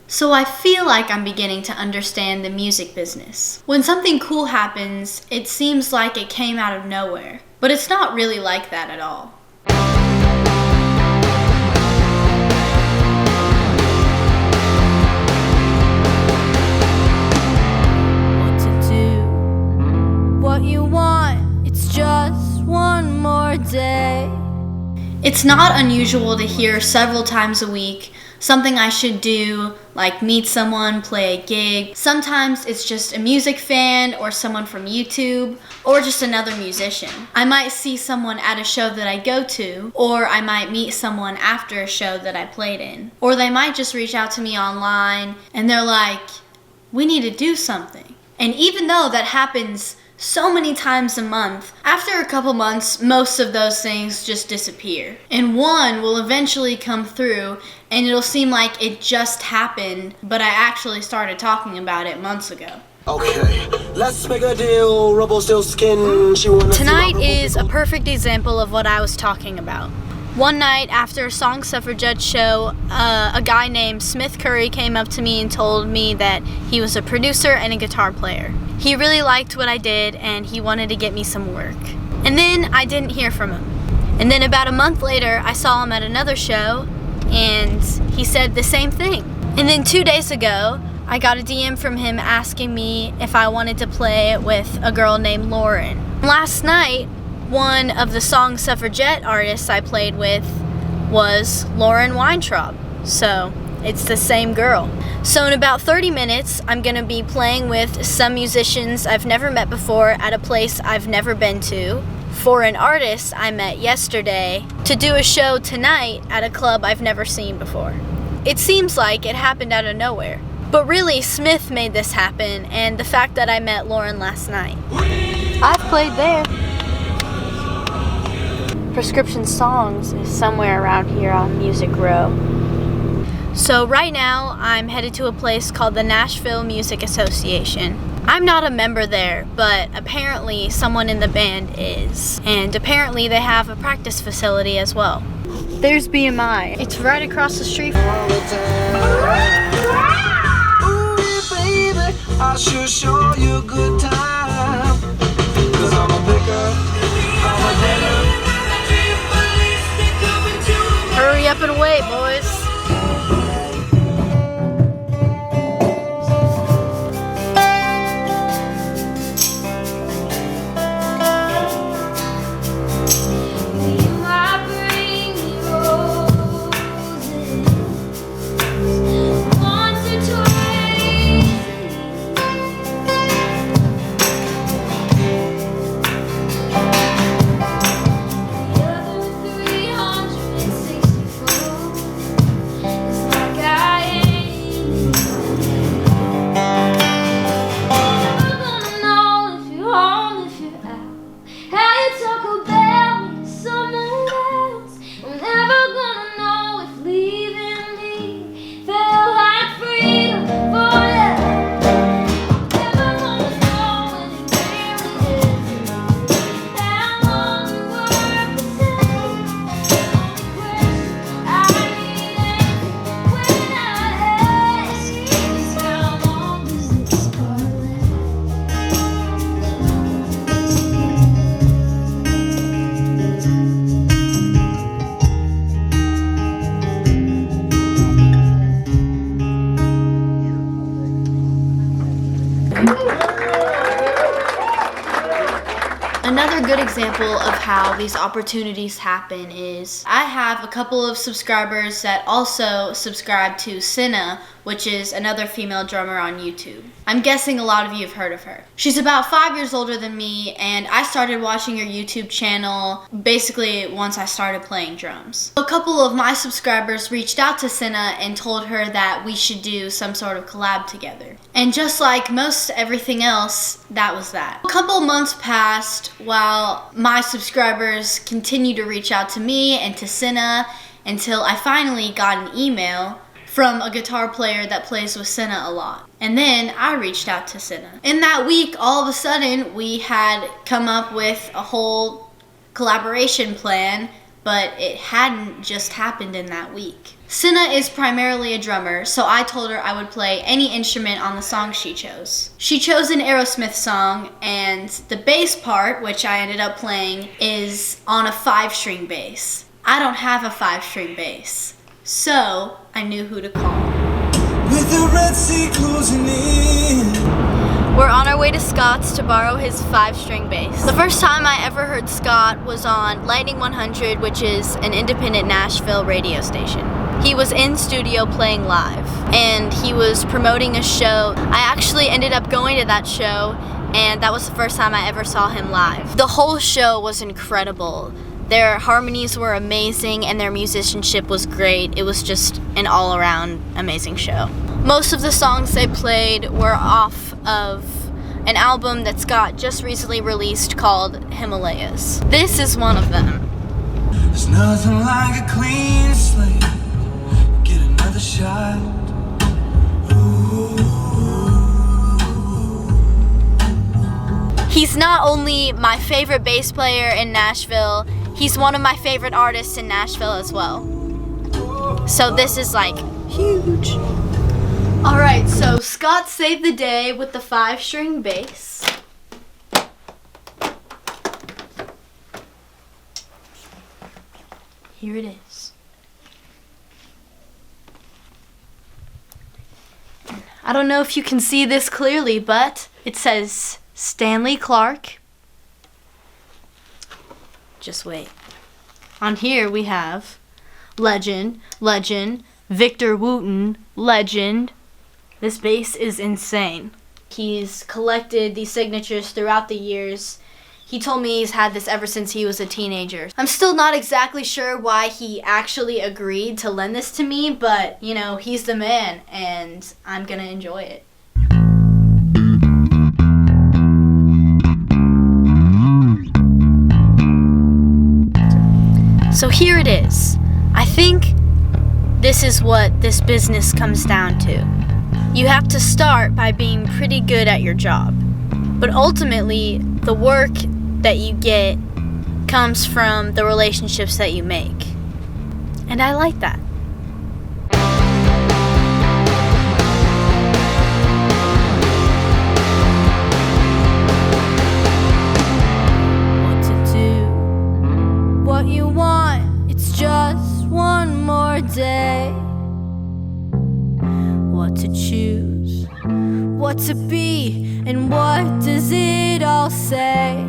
So I feel like I'm beginning to understand the music business. When something cool happens, it seems like it came out of nowhere. But it's not really like that at all. What to do, what you want, it's just one more day. It's not unusual to hear several times a week something I should do, like meet someone, play a gig. Sometimes it's just a music fan or someone from YouTube or just another musician. I might see someone at a show that I go to, or I might meet someone after a show that I played in. Or they might just reach out to me online and they're like, we need to do something. And even though that happens so many times a month, after a couple months, most of those things just disappear. And one will eventually come through and it'll seem like it just happened, but I actually started talking about it months ago. Okay, let's make a deal. Rubble still skin. Tonight is a perfect example of what I was talking about. One night after a Song Suffragette show, a guy named Smith Curry came up to me and told me that he was a producer and a guitar player. He really liked what I did and he wanted to get me some work. And then I didn't hear from him. And then about a month later, I saw him at another show and he said the same thing. And then 2 days ago, I got a DM from him asking me if I wanted to play with a girl named Lauren. Last night, one of the Song Suffragette artists I played with was Lauren Weintraub. So it's the same girl. So in about 30 minutes, I'm gonna be playing with some musicians I've never met before at a place I've never been to, for an artist I met yesterday, to do a show tonight at a club I've never seen before. It seems like it happened out of nowhere, but really Smith made this happen, and the fact that I met Lauren last night. I've played there. Prescription Songs is somewhere around here on Music Row. So right now, I'm headed to a place called the Nashville Music Association. I'm not a member there, but apparently someone in the band is. And apparently they have a practice facility as well. There's BMI. It's right across the street from I should show you a good time. 'Cause I'm a picker, I'm a dinner. Hurry up and wait, boys. Another good example of how these opportunities happen is I have a couple of subscribers that also subscribe to Cinna, which is another female drummer on YouTube. I'm guessing a lot of you have heard of her. She's about 5 years older than me, and I started watching her YouTube channel basically once I started playing drums. A couple of my subscribers reached out to Cinna and told her that we should do some sort of collab together. And just like most everything else, that was that. A couple months passed while my subscribers continued to reach out to me and to Cinna until I finally got an email from a guitar player that plays with Cinna a lot. And then I reached out to Cinna. In that week, all of a sudden, we had come up with a whole collaboration plan, but it hadn't just happened in that week. Cinna is primarily a drummer, so I told her I would play any instrument on the song she chose. She chose an Aerosmith song, and the bass part, which I ended up playing, is on a 5-string bass. I don't have a 5-string bass, so I knew who to call. With the Red Sea closing in. We're on our way to Scott's to borrow his 5-string bass. The first time I ever heard Scott was on Lightning 100, which is an independent Nashville radio station. He was in studio playing live, and he was promoting a show. I actually ended up going to that show, and that was the first time I ever saw him live. The whole show was incredible. Their harmonies were amazing, and their musicianship was great. It was just an all-around amazing show. Most of the songs they played were off of an album that Scott just recently released called Himalayas. This is one of them. There's nothing like a clean slate. Get another shot. Ooh. He's not only my favorite bass player in Nashville, he's one of my favorite artists in Nashville as well. So this is like huge. Alright, so Scott saved the day with the 5-string bass. Here it is. I don't know if you can see this clearly, but it says Stanley Clarke. Just wait. On here we have legend, Victor Wooten, legend. This bass is insane. He's collected these signatures throughout the years. He told me he's had this ever since he was a teenager. I'm still not exactly sure why he actually agreed to lend this to me, but, you know, he's the man, and I'm gonna enjoy it. So here it is. I think this is what this business comes down to. You have to start by being pretty good at your job. But ultimately, the work that you get comes from the relationships that you make. And I like that. What to do, what you want, it's just one more day. What to choose, what to be, and what does it all say?